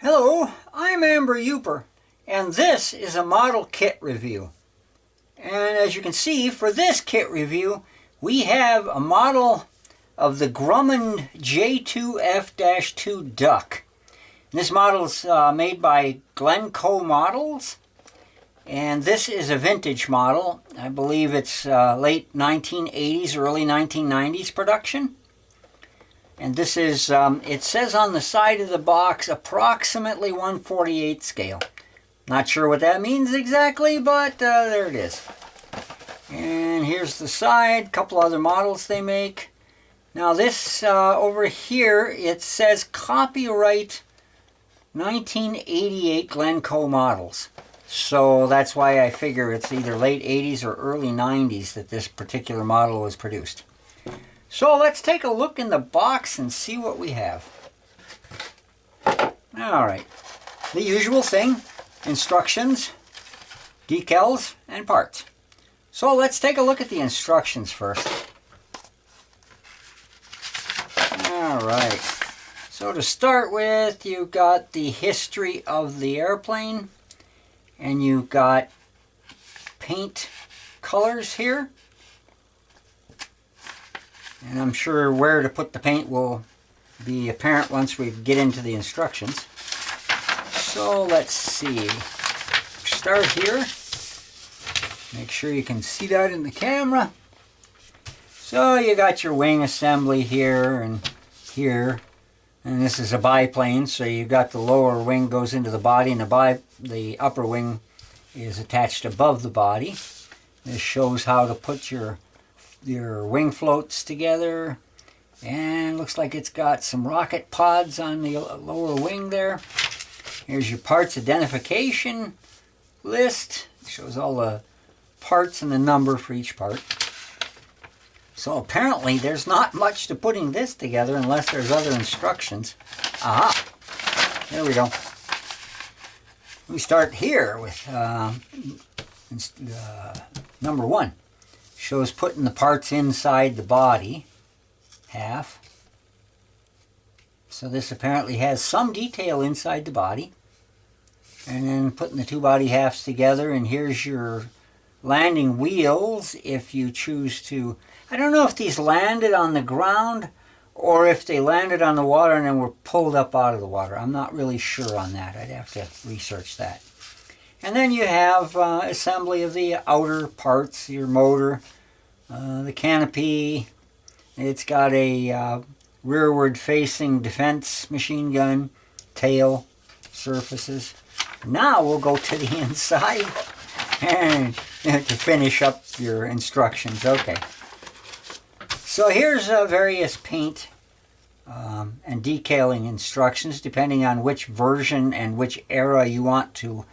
Hello, I'm Amber Uper, and this is a model kit review. And as you can see, for this kit review, we have a model of the Grumman J2F-2 Duck. This model is made by Glencoe Models, and this is a vintage model. I believe it's late 1980s, early 1990s production. And this is, it says on the side of the box, approximately 1/48 scale. Not sure what that means exactly, but there it is. And here's the side, a couple other models they make. Now this over here, it says copyright 1988 Glencoe Models. So that's why I figure it's either late 80s or early 90s that this particular model was produced. So let's take a look in the box and see what we have. Alright, the usual thing, instructions, decals, and parts. So let's take a look at the instructions first. Alright, so to start with, you've got the history of the airplane, and you've got paint colors here. And I'm sure where to put the paint will be apparent once we get into the instructions. So let's see. Start here. Make sure you can see that in the camera. So you got your wing assembly here and here. And this is a biplane, so you got the lower wing goes into the body, and the upper wing is attached above the body. This shows how to put your wing floats together, and looks like it's got some rocket pods on the lower wing there. Here's your parts identification list. It shows all the parts and the number for each part. So apparently there's not much to putting this together unless there's other instructions. Aha! There we go. We start here with number 1. Shows putting the parts inside the body half. So this apparently has some detail inside the body. And then putting the two body halves together, and here's your landing wheels if you choose to. I don't know if these landed on the ground or if they landed on the water and then were pulled up out of the water. I'm not really sure on that. I'd have to research that. And then you have assembly of the outer parts, your motor, the canopy. It's got a rearward facing defense machine gun, tail, surfaces. Now we'll go to the inside and to finish up your instructions. Okay. So here's various paint and decaling instructions depending on which version and which era you want to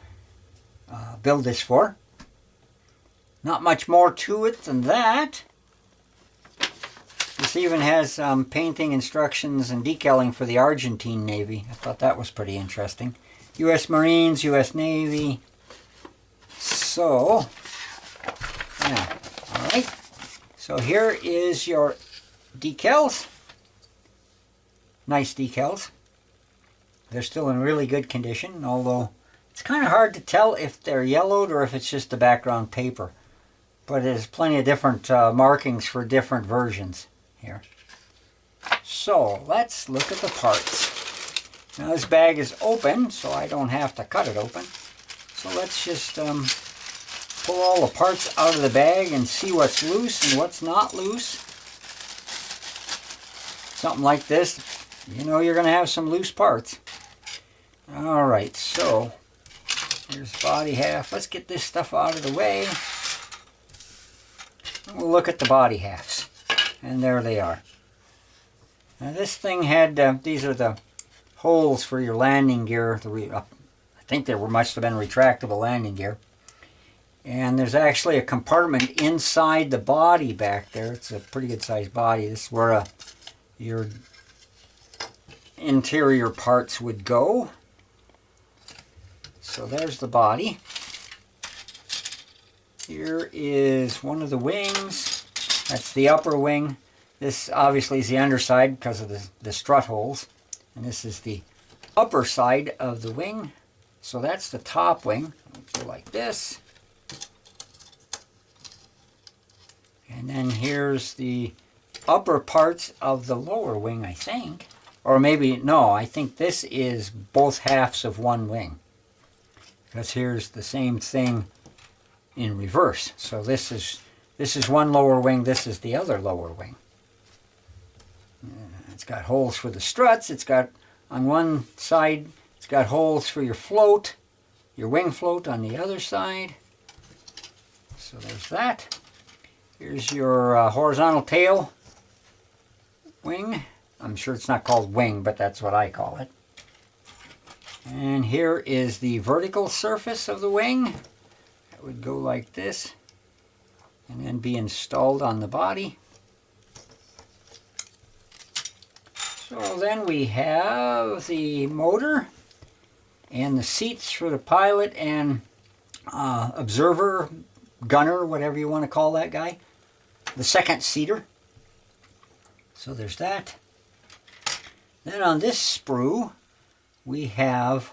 build this for. Not much more to it than that. This even has painting instructions and decaling for the Argentine Navy. I thought that was pretty interesting. U.S. Marines, U.S. Navy. So, yeah, alright. So here is your decals. Nice decals. They're still in really good condition, although it's kind of hard to tell if they're yellowed or if it's just the background paper. But there's plenty of different markings for different versions here. So let's look at the parts. Now this bag is open, so I don't have to cut it open. So let's just pull all the parts out of the bag and see what's loose and what's not loose. Something like this, you know you're going to have some loose parts. Alright, so here's the body half. Let's get this stuff out of the way. We'll look at the body halves. And there they are. Now this thing had, these are the holes for your landing gear. I think they must have been retractable landing gear. And there's actually a compartment inside the body back there. It's a pretty good sized body. This is where your interior parts would go. So there's the body. Here is one of the wings. That's the upper wing. This obviously is the underside because of the strut holes. And this is the upper side of the wing. So that's the top wing. Go like this. And then here's the upper parts of the lower wing, I think. Or maybe, no, I think this is both halves of one wing. Because here's the same thing in reverse. So this is one lower wing, this is the other lower wing. It's got holes for the struts. It's got, on one side, it's got holes for your float, your wing float on the other side. So there's that. Here's your horizontal tail wing. I'm sure it's not called wing, but that's what I call it. And here is the vertical surface of the wing. That would go like this and then be installed on the body. So then we have the motor and the seats for the pilot and observer, gunner, whatever you want to call that guy. The second seater. So there's that. Then on this sprue, we have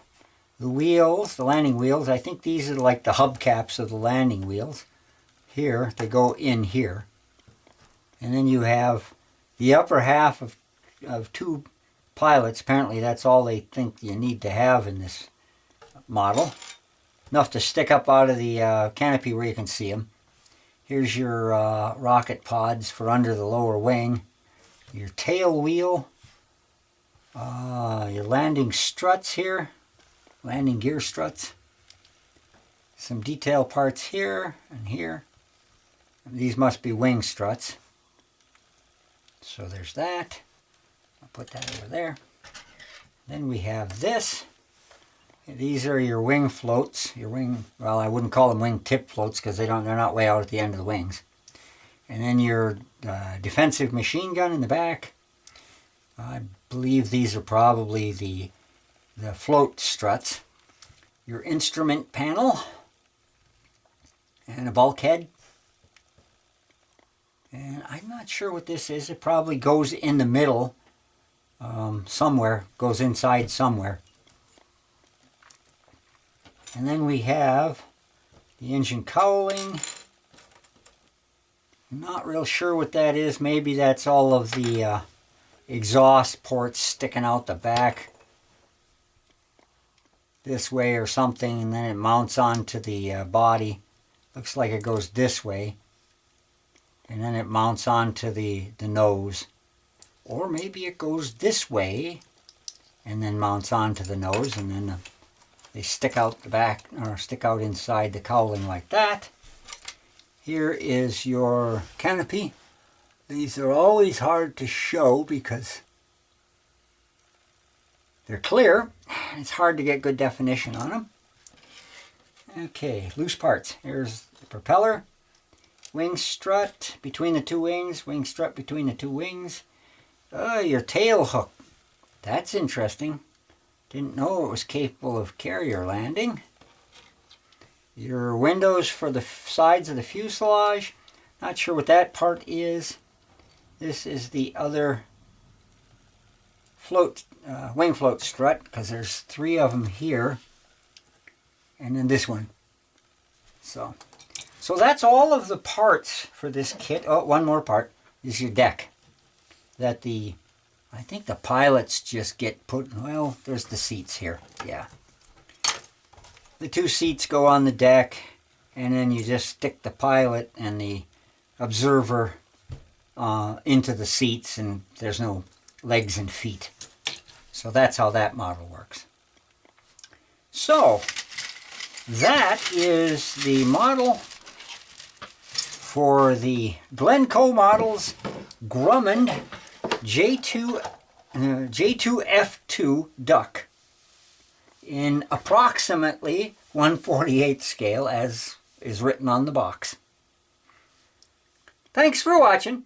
the wheels, the landing wheels. I think these are like the hubcaps of the landing wheels. Here, they go in here. And then you have the upper half of two pilots. Apparently that's all they think you need to have in this model. Enough to stick up out of the canopy where you can see them. Here's your rocket pods for under the lower wing. Your tail wheel. Your landing struts here. Landing gear struts. Some detail parts here and here. These must be wing struts. So there's that. I'll put that over there. Then we have this. These are your wing floats. Your wing, well, I wouldn't call them wing tip floats because they're not way out at the end of the wings. And then your defensive machine gun in the back. I believe these are probably the float struts. Your instrument panel and a bulkhead. And I'm not sure what this is. It probably goes in the middle somewhere, goes inside somewhere. And then we have the engine cowling. I'm not real sure what that is. Maybe that's all of the exhaust ports sticking out the back this way or something, and then it mounts onto the body. Looks like it goes this way, and then it mounts onto the nose. Or maybe it goes this way and then mounts onto the nose, and then they stick out the back, or stick out inside the cowling like that. Here is your canopy. These are always hard to show because they're clear. It's hard to get good definition on them. Okay, loose parts. Here's the propeller, wing strut between the two wings, wing strut between the two wings. Your tail hook. That's interesting. Didn't know it was capable of carrier landing. Your windows for the sides of the fuselage. Not sure what that part is. This is the other float, wing float strut, because there's 3 of them here. And then this one. So that's all of the parts for this kit. Oh, one more part is your deck. That I think the pilots just get put, well, there's the seats here, yeah. The 2 seats go on the deck, and then you just stick the pilot and the observer into the seats, and there's no legs and feet. So that's how that model works. So, that is the model for the Glencoe Models Grumman J2F-2 Duck in approximately 1/48 scale, as is written on the box. Thanks for watching.